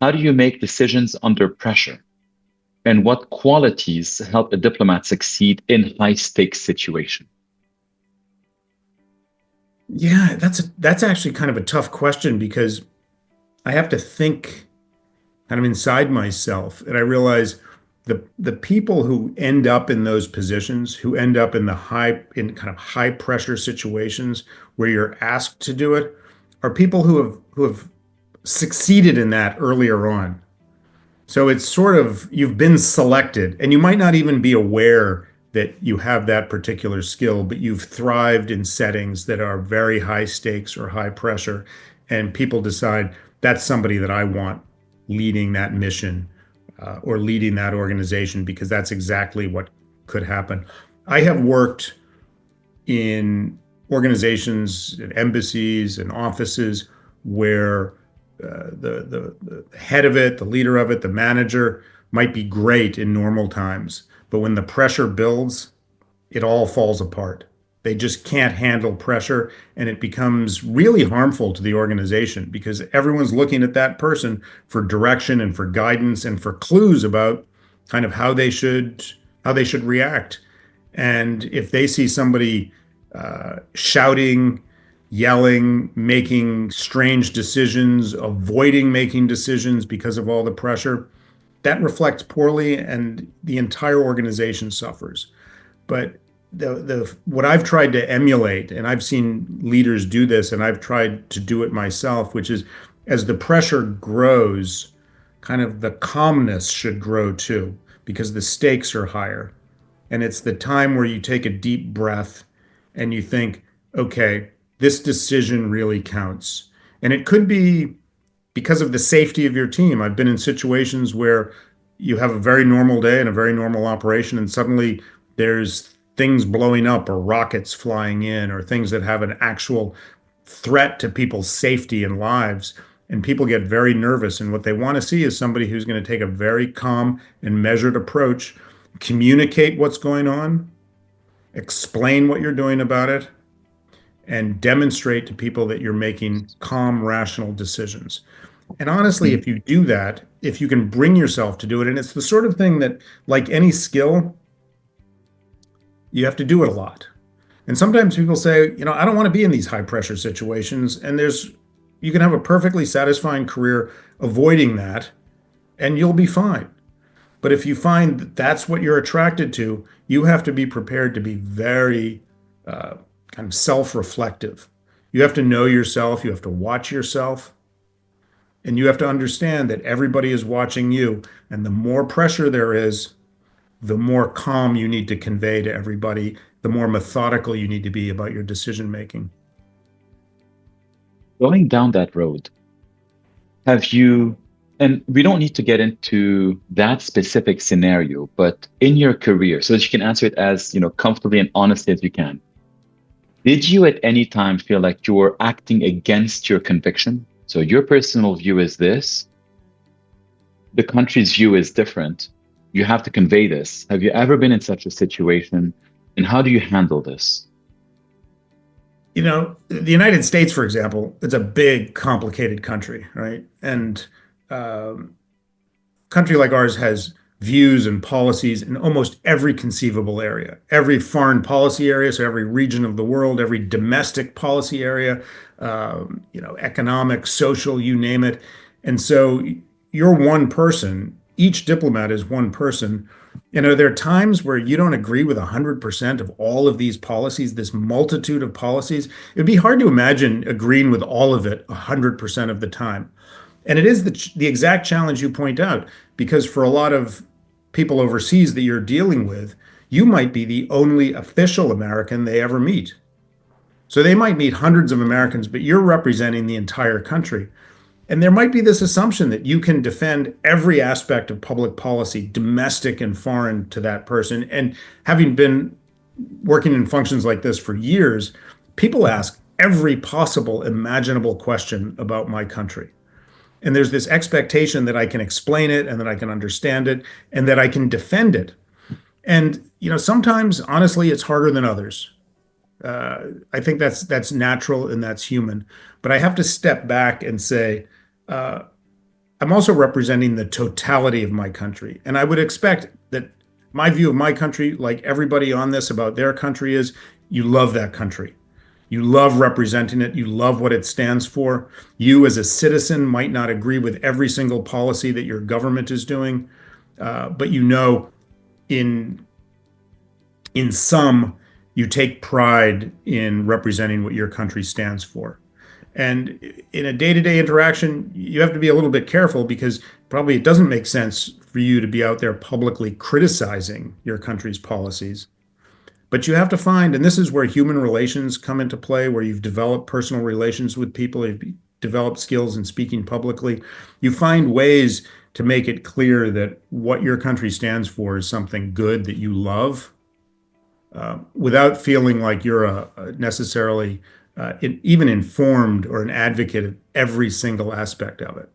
How do you make decisions under pressure? And what qualities help a diplomat succeed in high stakes situation? Yeah, that's actually kind of a tough question because I have to think kind of inside myself, and I realize the people who end up in those positions, who end up in the kind of high pressure situations where you're asked to do it, are people who have succeeded in that earlier on. So it's sort of you've been selected, and you might not even be aware that you have that particular skill, but you've thrived in settings that are very high stakes or high pressure, and people decide that's somebody that I want leading that mission or leading that organization because that's exactly what could happen. I have worked in organizations and embassies and offices where the head of it, the leader of it, the manager might be great in normal times, but when the pressure builds, it all falls apart. They just can't handle pressure, and it becomes really harmful to the organization because everyone's looking at that person for direction and for guidance and for clues about kind of how they should react. And if they see somebody shouting, yelling, making strange decisions, avoiding making decisions because of all the pressure, that reflects poorly and the entire organization suffers. But the what I've tried to emulate, and I've seen leaders do this, and I've tried to do it myself, which is as the pressure grows, kind of the calmness should grow too, because the stakes are higher. And it's the time where you take a deep breath and you think, okay, this decision really counts. And it could be because of the safety of your team. I've been in situations where you have a very normal day and a very normal operation, and suddenly there's things blowing up or rockets flying in or things that have an actual threat to people's safety and lives. And people get very nervous. And what they want to see is somebody who's going to take a very calm and measured approach, communicate what's going on, explain what you're doing about it, and demonstrate to people that you're making calm, rational decisions. And honestly, Mhm. if you do that, if you can bring yourself to do it, and it's the sort of thing that, like any skill, you have to do it a lot. And sometimes people say, I don't want to be in these high pressure situations. And you can have a perfectly satisfying career avoiding that, and you'll be fine. But if you find that that's what you're attracted to, you have to be prepared to be very uh, kind of self reflective. You have to know yourself, you have to watch yourself, and you have to understand that everybody is watching you. And the more pressure there is, the more calm you need to convey to everybody, the more methodical you need to be about your decision making. Going down that road, have you, and we don't need to get into that specific scenario, but in your career, so that you can answer it as, comfortably and honestly as you can. Did you at any time feel like you were acting against your conviction? So your personal view is this, the country's view is different. You have to convey this. Have you ever been in such a situation? And how do you handle this? The United States, for example, it's a big, complicated country, right? And um, country like ours has views and policies in almost every conceivable area, every foreign policy area, so every region of the world, every domestic policy area, economic, social, you name it. And so you're one person. Each diplomat is one person. There are times where you don't agree with 100% of all of these policies, this multitude of policies. It'd be hard to imagine agreeing with all of it 100% of the time. And it is the exact challenge you point out, because for a lot of people overseas that you're dealing with, you might be the only official American they ever meet. So they might meet hundreds of Americans, but you're representing the entire country. And there might be this assumption that you can defend every aspect of public policy, domestic and foreign, to that person. And having been working in functions like this for years, people ask every possible imaginable question about my country. And there's this expectation that I can explain it and that I can understand it and that I can defend it. And sometimes, honestly, it's harder than others. I think that's natural and that's human. But I have to step back and say, uh, I'm also representing the totality of my country. And I would expect that my view of my country, like everybody on this about their country, is you love that country. You love representing it. You love what it stands for. You, as a citizen, might not agree with every single policy that your government is doing, but you know, in some, you take pride in representing what your country stands for. And in a day-to-day interaction, you have to be a little bit careful because probably it doesn't make sense for you to be out there publicly criticizing your country's policies. But you have to find, and this is where human relations come into play, where you've developed personal relations with people, you've developed skills in speaking publicly. You find ways to make it clear that what your country stands for is something good that you love, without feeling like you're necessarily even informed or an advocate of every single aspect of it.